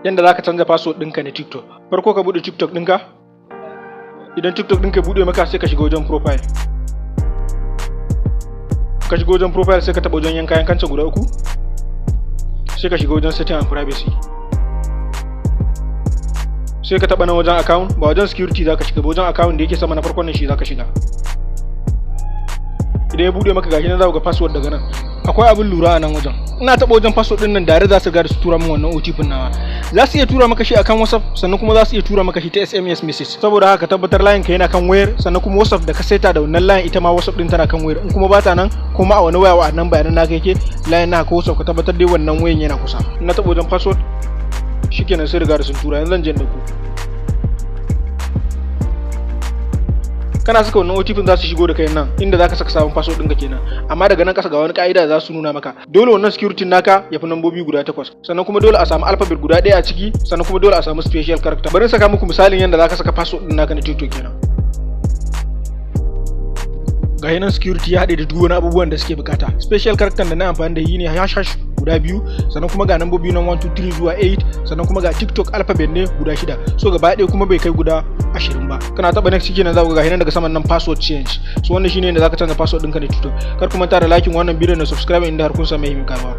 yanda zaka canza password ɗinka na TikTok. Farko ka bude TikTok ɗinka. Idan TikTok ɗinka ya bude maka sai ka shiga wajen profile. Ka shiga wajen profile sai ka taba wajen yankan guda uku. Sai ka shiga wajen setting and privacy. Sai ka taba nan wajen account, ba wajen security zaka shiga ba, wajen account da yake sama na farkon nan shi zaka shiga. Idan ya bude maka gashi nan za ku ga password daga nan. Akwai abin lura a nan wajen. Ina taba wajen password din nan dare za su ga da su tura min wannan OTP nawa. Za su iya tura maka shi akan WhatsApp, sannan kuma za su iya tura maka shi ta SMS message. Saboda haka tabbatar line ka yana kan wayar, sannan kuma WhatsApp da ka saita da wannan line ita ma WhatsApp din tana kan wayar. In kuma ba ta nan, kuma a wani waya wa nan bayanan naka yake, line naka ko WhatsApp ka tabbatar dai wannan wayan yana kusa. Ina taba wajen password shikenan sai riga da sun tura. Yanzu zan je da ku. Kana saka wannan OTP za su shigo da kai nan inda zaka saka sabon password ɗinka kenan, amma daga nan kasa ga wani ka'ida za su nuna maka dole wannan security naka ya fi nambobi guda 8, sannan kuma dole a samu alphabet guda 1 a ciki, sannan kuma dole a samu special character. Bari saka muku misalin yanda zaka saka password ɗin naka na TikTok kenan. Ga yanan security ya haɗe da duk wani abubuwan da suke bukata. Special character da na amfani da yi ne hash guda 2, sannan kuma ga nambobi nan 1 2 3 zuwa 8, sannan kuma ga TikTok alphabet ne guda 6. So gaba ɗaya kuma bai kai guda 20 ba. Kana taba next kenan za ku ga hinan daga saman nan password change. So wannan shine yadda zaka canza password ɗinka na TikTok. Kar ku manta da like wannan bidiyon da subscribe inda har kun samu muhimmin karuwa.